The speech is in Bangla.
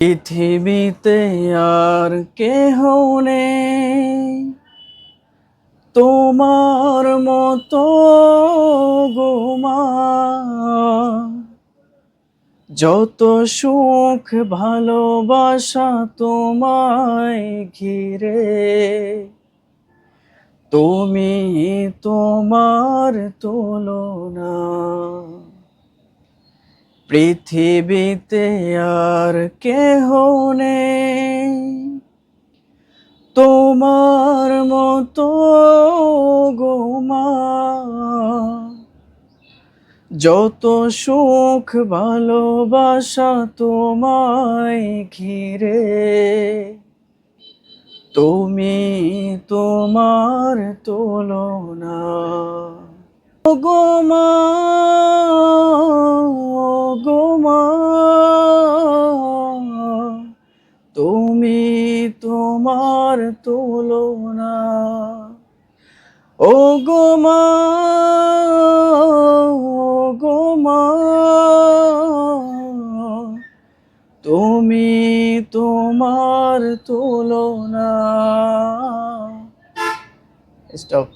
পৃথিবীতে আর কেহ নেই তোমার মতো গো মা। যত সুখ ভালোবাসা তোমায় ঘিরে, তুমি তোমার তুলনা। পৃথিবীতে আর কেহ নেই তোমার মতো গো মা। যত সুখ ভালোবাসা তোমায় ঘিরে, তুমি তোমার তুলনা। ও গো মা, ও গো মা, তুমি তোমার তুলনা। ও গো মা, ও গো মা, তুমি তোমার তুলনা। স্টপ।